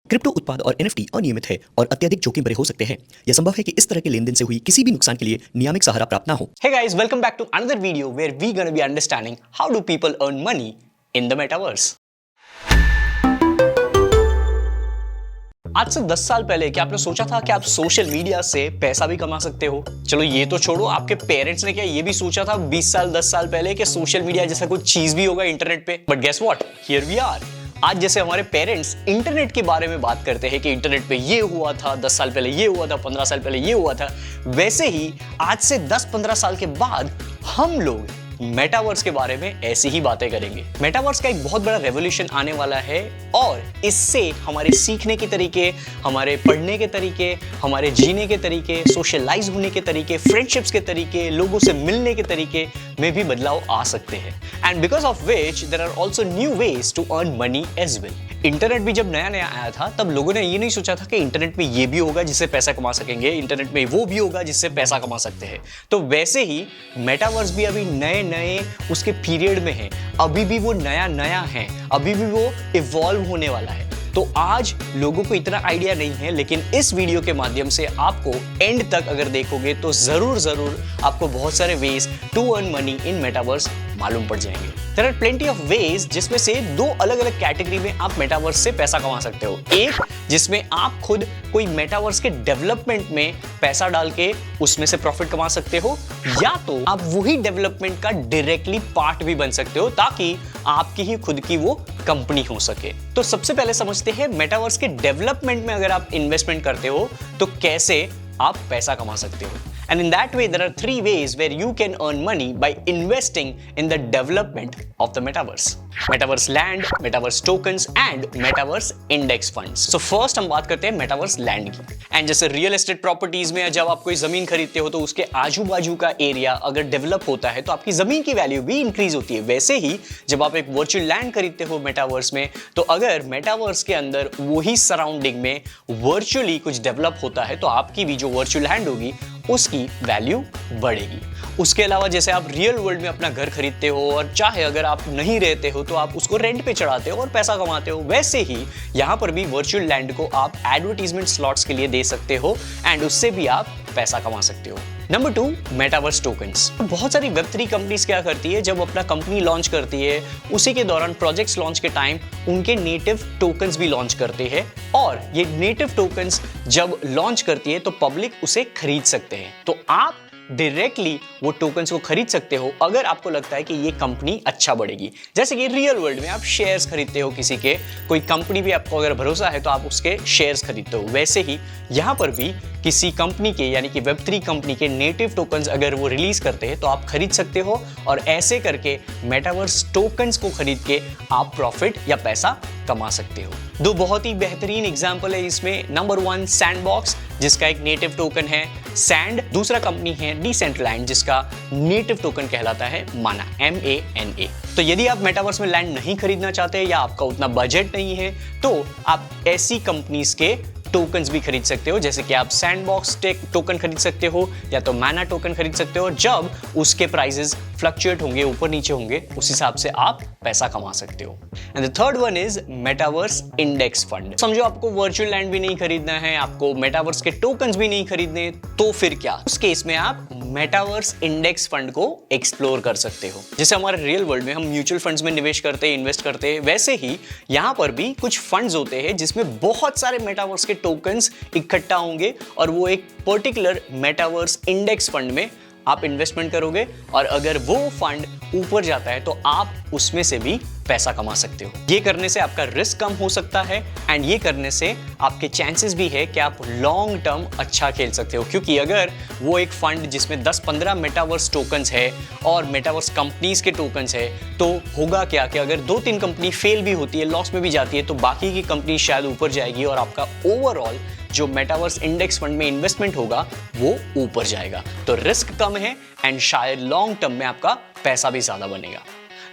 Crypto उत्पाद और NFT अनियमित है और अत्यधिक जोखिम भरे हो सकते हैं। यह संभव है कि इस तरह के लेनदेन से हुई किसी भी नुकसान के लिए नियामक सहारा प्राप्त ना हो। Hey guys, welcome back to another video where we gonna be understanding how do people earn money in the metaverse. आज से 10 साल पहले क्या आपने सोचा था कि आप सोशल मीडिया से पैसा भी कमा सकते हो? चलो ये तो छोड़ो, आपके पेरेंट्स ने क्या ये भी सोचा था 20 साल 10 साल पहले कि सोशल मीडिया जैसा कुछ चीज भी होगा इंटरनेट पे? But guess what, here we are. आज जैसे हमारे पेरेंट्स इंटरनेट के बारे में बात करते हैं कि इंटरनेट पे ये हुआ था, 10 साल पहले ये हुआ था, 15 साल पहले ये हुआ था, वैसे ही आज से 10-15 साल के बाद हम लोग मेटावर्स के बारे में ऐसी ही बातें करेंगे। मेटावर्स का एक बहुत बड़ा रेवोल्यूशन आने वाला है और इससे हमारे सीखने के तरीके, हमारे पढ़ने के तरीके, हमारे जीने के तरीके, सोशलाइज होने के तरीके, फ्रेंडशिप्स के तरीके, लोगों से मिलने के तरीके में भी बदलाव आ सकते हैं। And because of which there are also new ways to earn money as well. Internet भी जब नया नया आया था तब लोगों ने ये नहीं सोचा था कि इंटरनेट में ये भी होगा जिससे पैसा कमा सकेंगे, इंटरनेट में वो भी होगा जिससे पैसा कमा सकते हैं। तो वैसे ही मेटावर्स भी अभी नए नए उसके पीरियड में है, अभी भी वो नया नया है, अभी भी वो इवॉल्व होने वाला है। तो आज लोगों को इतना आइडिया नहीं है, लेकिन इस वीडियो के माध्यम से आपको एंड तक अगर देखोगे तो जरूर आपको बहुत सारे ways to earn money in metaverse मालूम पड़ जाएंगे। There are plenty of ways, जिसमें से दो अलग अलग कैटेगरी में आप मेटावर्स से पैसा कमा सकते हो। एक जिसमें आप खुद कोई मेटावर्स के डेवलपमेंट में पैसा डाल के उसमें से प्रॉफिट कमा सकते हो, या तो आप वही डेवलपमेंट का डायरेक्टली पार्ट भी बन सकते हो ताकि आपकी ही खुद की वो कंपनी हो सके। तो सबसे पहले समझते हैं मेटावर्स के डेवलपमेंट में अगर आप इन्वेस्टमेंट करते हो तो कैसे आप पैसा कमा सकते हो। And in that way, there are 3 ways where you can earn money by investing in the development of the metaverse. Metaverse land, Metaverse tokens and Metaverse index funds. So first हम बात करते हैं Metaverse land की। And जैसे real estate properties में जब आप कोई जमीन खरीदते हो तो उसके आजू बाजू का एरिया अगर डेवलप होता है तो आपकी जमीन की वैल्यू भी इंक्रीज होती है। वैसे ही जब आप एक वर्चुअल लैंड खरीदते हो मेटावर्स में, तो अगर मेटावर्स के अंदर वही सराउंडिंग में वर्चुअली कुछ डेवलप होता है तो आपकी भी जो वर्चुअल लैंड होगी उसकी वैल्यू बढ़ेगी। उसके अलावा जैसे आप रियल वर्ल्ड में अपना घर खरीदते हो और चाहे अगर आप नहीं रहते हो तो आप उसको रेंट पे चढ़ाते हो और पैसा कमाते हो, वैसे ही यहाँ पर भी वर्चुअल लैंड को आप एडवर्टीजमेंट स्लॉट्स के लिए दे सकते हो एंड उससे भी आप पैसा कमा सकते हो। Number 2, metaverse tokens. बहुत सारी वेब3 कंपनीज क्या करती है, जब अपना कंपनी लॉन्च करती है उसी के दौरान प्रोजेक्ट्स लॉन्च के टाइम उनके नेटिव टोकन्स भी लॉन्च करते हैं और ये नेटिव टोकन्स जब लॉन्च करती है तो पब्लिक उसे खरीद सकते हैं। तो आप डायरेक्टली वो टोकन्स को खरीद सकते हो अगर आपको लगता है कि ये कंपनी अच्छा बढ़ेगी। जैसे कि रियल वर्ल्ड में आप शेयर्स खरीदते हो किसी के, कोई कंपनी भी आपको अगर भरोसा है तो आप उसके शेयर्स खरीदते हो, वैसे ही यहाँ पर भी किसी कंपनी के यानी कि वेब3 कंपनी के नेटिव टोकन्स अगर वो रिलीज करते हैं तो आप खरीद सकते हो और ऐसे करके मेटावर्स टोकन्स को खरीद के आप प्रॉफिट या पैसा कमा सकते हो। दो बहुत ही बेहतरीन एग्जांपल है इसमें। नंबर 1, सैंडबॉक्स जिसका एक नेटिव टोकन है सैंड, दूसरा कंपनी है डिसेंट्रलैंड जिसका नेटिव टोकन कहलाता है माना, MANA। तो यदि आप मेटावर्स में लैंड नहीं खरीदना चाहते या आपका उतना बजट नहीं है तो आप ऐसी कंपनीज के टोकन्स भी खरीद सकते हो, जैसे कि आप सैंडबॉक्स टोकन खरीद सकते हो या तो माना टोकन खरीद सकते हो। जब उसके प्राइसेस फ्लक्चुएट होंगे, ऊपर नीचे होंगे, उस हिसाब से आप पैसा कमा सकते हो। And the third one is metaverse index fund. समझो आपको वर्चुअल लैंड भी नहीं खरीदना है, आपको मेटावर्स के टोकन्स भी नहीं खरीदने, तो फिर क्या? उस केस में आप मेटावर्स इंडेक्स फंड को एक्सप्लोर कर सकते हो। जैसे हमारे रियल वर्ल्ड में हम म्यूचुअल फंड्स में निवेश करते हैं, इन्वेस्ट करते हैं, वैसे ही यहाँ पर भी कुछ फंड्स होते हैं जिसमें बहुत सारे मेटावर्स के टोकन्स इकट्ठा होंगे और वो एक पर्टिकुलर मेटावर्स इंडेक्स फंड में आप इन्वेस्टमेंट करोगे और अगर वो फंड ऊपर जाता है तो आप उसमें से भी पैसा कमा सकते हो। ये करने से आपका रिस्क कम हो सकता है एंड ये करने से आपके चांसेस भी है कि आप लॉन्ग टर्म अच्छा खेल सकते हो, क्योंकि अगर वो एक फंड जिसमें 10-15 मेटावर्स टोकन्स है और मेटावर्स कंपनीज के टोकन्स है तो होगा क्या कि अगर 2-3 कंपनी फेल भी होती है, लॉस में भी जाती है, तो बाकी की कंपनी शायद ऊपर जाएगी और आपका ओवरऑल जो मेटावर्स इंडेक्स फंड में इन्वेस्टमेंट होगा वो ऊपर जाएगा। तो रिस्क कम है एंड शायद लॉन्ग टर्म में आपका पैसा भी ज्यादा बनेगा।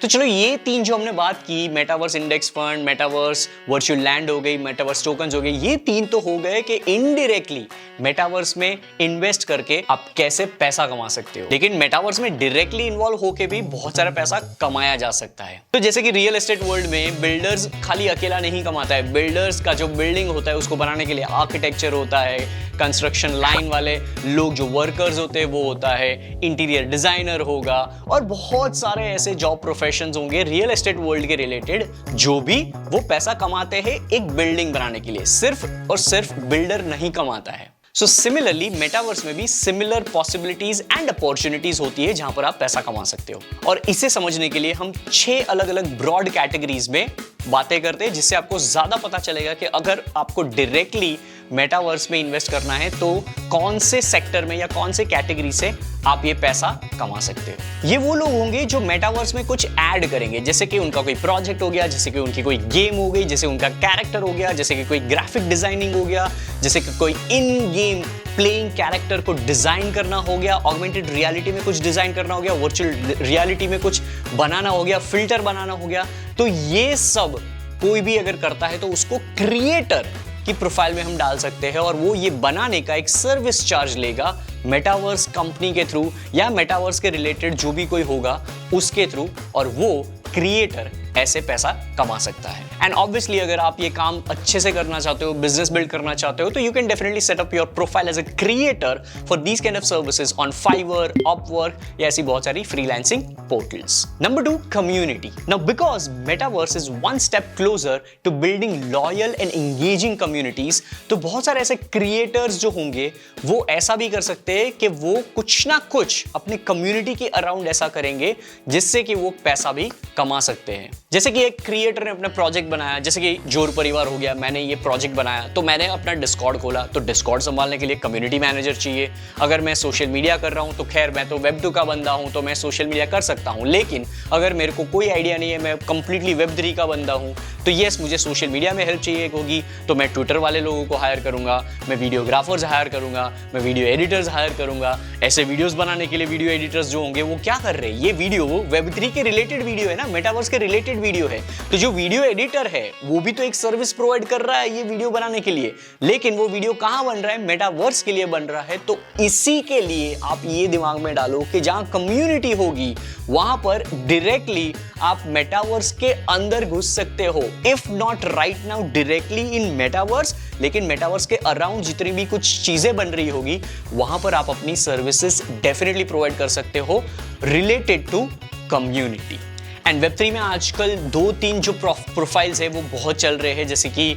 तो चलो ये तीन जो हमने बात की, metaverse index fund, metaverse virtual land हो गई, मेटावर्स टोकन्स हो गए, ये तीन तो हो गए कि इनडायरेक्टली मेटावर्स में इन्वेस्ट करके आप कैसे पैसा कमा सकते हो। लेकिन मेटावर्स में डायरेक्टली इन्वॉल्व होके भी बहुत सारा पैसा कमाया जा सकता है। तो जैसे कि रियल एस्टेट वर्ल्ड में बिल्डर्स खाली अकेला नहीं कमाता है। बिल्डर्स का जो बिल्डिंग होता है उसको बनाने के लिए आर्किटेक्चर होता है, कंस्ट्रक्शन लाइन वाले लोग जो वर्कर्स होते हैं वो होता है, इंटीरियर डिजाइनर होगा और बहुत सारे ऐसे जॉब प्रोफेशंस होंगे रियल एस्टेट वर्ल्ड के रिलेटेड जो भी वो पैसा कमाते हैं एक बिल्डिंग बनाने के लिए। सिर्फ और सिर्फ बिल्डर नहीं कमाता है। सो सिमिलरली मेटावर्स में भी सिमिलर पॉसिबिलिटीज एंड अपॉर्चुनिटीज होती है जहां पर आप पैसा कमा सकते हो। और इसे समझने के लिए हम 6 अलग अलग ब्रॉड कैटेगरीज में बातें करते हैं, जिससे आपको ज्यादा पता चलेगा कि अगर आपको डायरेक्टली मेटावर्स में इन्वेस्ट करना है तो कौन से सेक्टर में या कौन से कैटेगरी से आप ये पैसा कमा सकते हो। ये वो लोग होंगे जो मेटावर्स में कुछ ऐड करेंगे, जैसे कि उनका कोई प्रोजेक्ट हो गया, जैसे कि उनकी कोई गेम हो गई, जैसे उनका कैरेक्टर हो गया, जैसे कि कोई ग्राफिक डिजाइनिंग हो गया, जैसे कि कोई इन गेम प्लेइंग कैरेक्टर को डिजाइन करना हो गया, ऑगमेंटेड रियलिटी में कुछ डिजाइन करना हो गया, वर्चुअल रियलिटी में कुछ बनाना हो गया, फिल्टर बनाना हो गया। तो ये सब कोई भी अगर करता है तो उसको क्रिएटर की प्रोफाइल में हम डाल सकते हैं और वो ये बनाने का एक सर्विस चार्ज लेगा मेटावर्स कंपनी के थ्रू या मेटावर्स के रिलेटेड जो भी कोई होगा उसके थ्रू, और वो क्रिएटर ऐसे पैसा कमा सकता है। एंड ऑब्वियसली अगर आप ये काम अच्छे से करना चाहते हो, बिजनेस बिल्ड करना चाहते हो, तो you can definitely set up your profile as a creator for these kind of services on Fiverr, Upwork या ऐसी बहुत सारी freelancing portals. Number 2, community. Now because metaverse is one step closer to building loyal and engaging communities, तो बहुत सारे ऐसे creators जो होंगे वो ऐसा भी कर सकते हैं कि वो कुछ ना कुछ अपने कम्युनिटी के अराउंड ऐसा करेंगे जिससे कि वो पैसा भी कमा सकते हैं। जैसे कि एक क्रिएटर ने अपना प्रोजेक्ट बनाया, जैसे कि जोर परिवार हो गया, मैंने ये प्रोजेक्ट बनाया तो मैंने अपना डिस्कॉर्ड खोला, तो डिस्कॉर्ड संभालने के लिए कम्युनिटी मैनेजर चाहिए। अगर मैं सोशल मीडिया कर रहा हूं तो खैर मैं तो वेब2 का बंदा हूं तो मैं सोशल मीडिया कर सकता हूं, लेकिन अगर मेरे को कोई आइडिया नहीं है, मैं कंप्लीटली वेब3 का बंदा हूं, तो यस मुझे सोशल मीडिया में हेल्प चाहिए होगी, तो मैं ट्विटर वाले लोगों को हायर करूंगा, मैं वीडियोग्राफर्स हायर करूंगा, मैं वीडियो एडिटर्स हायर करूंगा। ऐसे वीडियोस बनाने के लिए वीडियो एडिटर्स जो होंगे वो क्या कर रहे हैं, ये वीडियो वेब3 के रिलेटेड वीडियो है ना, मेटावर्स के रिलेटेड वीडियो है, तो जो वीडियो एडिटर है वो भी तो एक सर्विस प्रोवाइड कर रहा है ये वीडियो बनाने के लिए, लेकिन वो वीडियो कहां बन रहा है, मेटावर्स के लिए बन रहा है। तो इसी के लिए आप ये दिमाग में डालो कि जहां कम्युनिटी होगी वहां पर डायरेक्टली आप मेटावर्स के अंदर घुस सकते हो, if not right now directly in metaverse, लेकिन मेटावर्स के अराउंड जितनी भी कुछ चीजें बन रही होगी वहां पर आप अपनी सर्विसेज डेफिनेटली प्रोवाइड कर सकते हो रिलेटेड टू कम्युनिटी। एंड वेब3 में आजकल 2-3 जो प्रोफाइल्स है वो बहुत चल रहे हैं, जैसे कि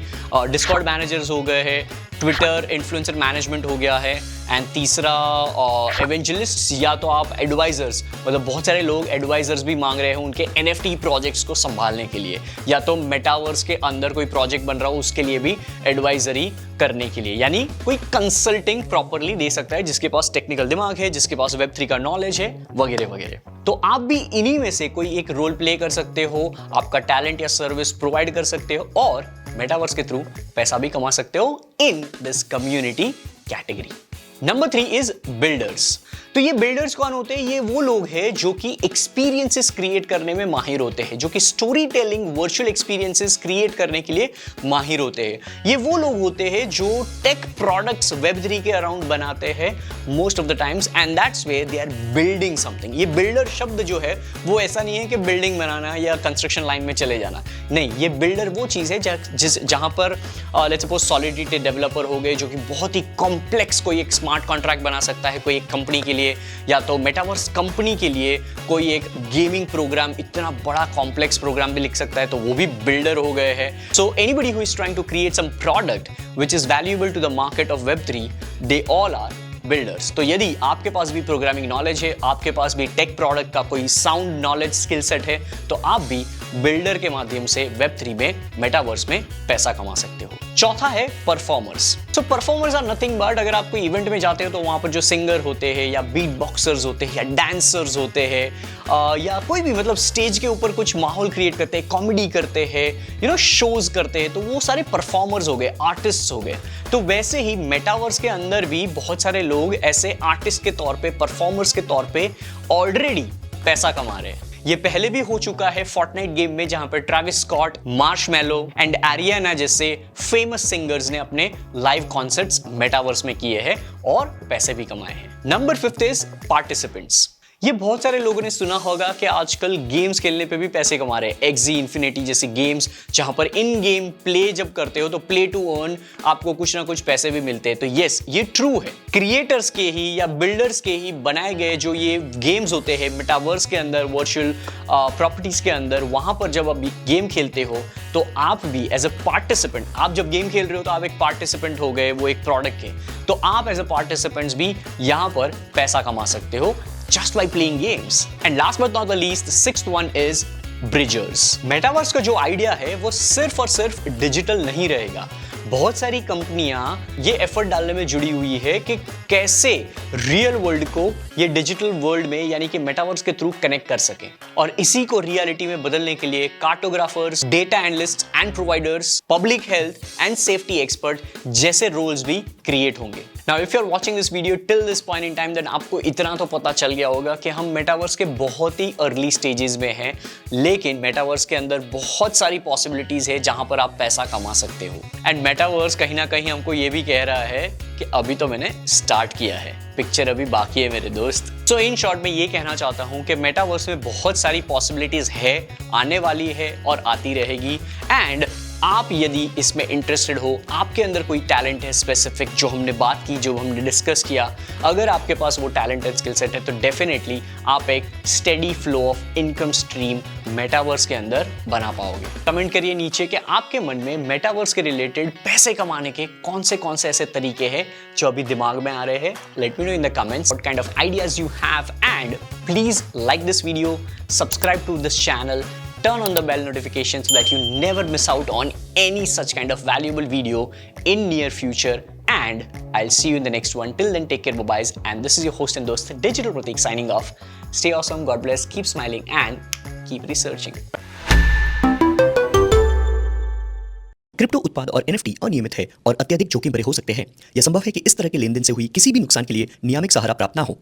डिस्कॉर्ड मैनेजर्स हो गए हैं, ट्विटर इन्फ्लुएंसर मैनेजमेंट हो गया है, एंड तीसरा एवेंजलिस्ट या तो आप एडवाइजर्स, मतलब बहुत सारे लोग एडवाइजर्स भी मांग रहे हैं उनके NFT प्रोजेक्ट्स को संभालने के लिए, या तो मेटावर्स के अंदर कोई प्रोजेक्ट बन रहा हो उसके लिए भी एडवाइजरी करने के लिए, यानी कोई कंसल्टिंग प्रॉपरली दे सकता है जिसके पास टेक्निकल दिमाग है, जिसके पास वेब3 का नॉलेज है वगैरह वगैरह। तो आप भी इन्हीं में से कोई एक रोल प्ले कर सकते हो, आपका टैलेंट या सर्विस प्रोवाइड कर सकते हो और मेटावर्स के थ्रू पैसा भी कमा सकते हो in this community category. Number 3 is builders. तो ये बिल्डर्स कौन होते हैं? ये वो लोग हैं जो कि एक्सपीरियंसेस क्रिएट करने में माहिर होते हैं, जो कि story telling virtual experiences create करने के लिए माहिर होते हैं। ये वो लोग होते हैं जो टेक प्रोडक्ट्स वेब3 के अराउंड बनाते हैं most of the times, and that's way they are building something. ये बिल्डर शब्द जो है वो ऐसा नहीं है कि बिल्डिंग बनाना या कंस्ट्रक्शन लाइन में चले जाना, नहीं, ये बिल्डर वो चीज है जहां पर लेट्स सपोज सॉलिडिटी डेवलपर हो गए जो कि बहुत ही कॉम्प्लेक्स कोई एक स्मार्ट कॉन्ट्रैक्ट बना सकता है कोई एक कंपनी के लिए, या तो मेटावर्स कंपनी के लिए कोई एक गेमिंग प्रोग्राम, इतना बड़ा कॉम्प्लेक्स प्रोग्राम भी लिख सकता है, तो वो भी बिल्डर हो गए हैं। So anybody who is trying to create some product which is valuable to the market of वेब3, दे ऑल आर बिल्डर्स। तो यदि आपके पास भी प्रोग्रामिंग नॉलेज है, आपके पास भी टेक प्रोडक्ट का कोई साउंड नॉलेज स्किल सेट है, तो आप भी बिल्डर के माध्यम से वेब3 में मेटावर्स में पैसा कमा सकते हो। चौथा है performers. So performers are nothing but, अगर आप कोई इवेंट में जाते हो तो वहां पर जो सिंगर होते हैं या बीट बॉक्सर्स होते हैं या डांसर्स होते हैं या कोई भी मतलब स्टेज के ऊपर कुछ माहौल क्रिएट करते हैं, कॉमेडी करते हैं, यू नो शोज करते हैं, तो वो सारे परफॉर्मर्स हो गए, आर्टिस्ट हो गए। तो वैसे ही मेटावर्स के अंदर भी बहुत सारे लोग ऐसे आर्टिस्ट के तौर पे, परफॉर्मर्स के तौर पे ऑलरेडी पैसा कमा रहे हैं। ये पहले भी हो चुका है फोर्टनाइट गेम में, जहां पर Travis Scott, Marshmello and Ariana जैसे फेमस सिंगर्स ने अपने लाइव कॉन्सर्ट्स मेटावर्स में किए हैं और पैसे भी कमाए हैं। Number 5 is participants. ये बहुत सारे लोगों ने सुना होगा कि आजकल गेम्स खेलने पे भी पैसे कमा रहे हैं। एक्सी इन्फिनिटी जैसी गेम्स जहां पर इन गेम प्ले जब करते हो तो प्ले टू अर्न आपको कुछ ना कुछ पैसे भी मिलते हैं। तो यस, ये ट्रू है। क्रिएटर्स के ही या बिल्डर्स के ही बनाए गए जो ये गेम्स होते हैं मेटावर्स के अंदर, वर्चुअल प्रॉपर्टीज के अंदर, वहां पर जब आप गेम खेलते हो तो आप भी एज अ पार्टिसिपेंट, आप जब गेम खेल रहे हो तो आप एक पार्टिसिपेंट हो गए वो एक प्रोडक्ट के, तो आप एज अ पार्टिसिपेंट्स भी यहां पर पैसा कमा सकते हो just by playing games. And last but not the least, the sixth one is bridgers. Metaverse का जो आइडिया है वो सिर्फ और सिर्फ डिजिटल नहीं रहेगा। बहुत सारी कंपनियां ये एफर्ट डालने में जुड़ी हुई है कि कैसे रियल वर्ल्ड को ये डिजिटल वर्ल्ड में यानी कि मेटावर्स के थ्रू कनेक्ट कर सकें, और इसी को रियलिटी में बदलने के लिए cartographers, data analyst and providers, public health and safety expert जैसे रोल्स भी क्रिएट होंगे। Now if you are watching this video till this point in time, then आपको इतना तो पता चल गया होगा कि हम मेटावर्स के बहुत ही अर्ली स्टेजेस में हैं, लेकिन मेटावर्स के अंदर बहुत सारी पॉसिबिलिटीज है जहां पर आप पैसा कमा सकते हो। एंड मेटावर्स कहीं ना कहीं हमको ये भी कह रहा है कि अभी तो मैंने स्टार्ट किया है, पिक्चर अभी बाकी है मेरे दोस्त। सो इन शॉर्ट में ये कहना चाहता हूं कि मेटावर्स में बहुत सारी पॉसिबिलिटीज है, आने वाली है और आती रहेगी। एंड आप यदि इसमें इंटरेस्टेड हो, आपके अंदर कोई टैलेंट है स्पेसिफिक, जो हमने बात की, जो हमने डिस्कस किया, अगर आपके पास वो टैलेंट एंड स्किल सेट है तो डेफिनेटली आप एक steady flow of income stream metaverse के अंदर बना पाओगे। कमेंट करिए नीचे कि आपके मन में मेटावर्स के रिलेटेड पैसे कमाने के कौन से ऐसे तरीके हैं जो अभी दिमाग में आ रहे हैं। Let me know in the comments what kind of ideas you have, and please like this video, subscribe to this channel, turn on the bell notification so that you never miss out on any such kind of valuable video in near future, and I'll see you in the next one. Till then, take care, bye bye, and this is your host and host Digital Pratik signing off. Stay awesome, God bless, keep smiling and keep researching. Crypto उत्पाद और NFT अनियमित है और अत्यधिक जोखिम भरे हो सकते हैं। यह संभव है कि इस तरह के लेनदेन से हुई किसी भी नुकसान के लिए नियामक सहारा प्राप्त ना हो।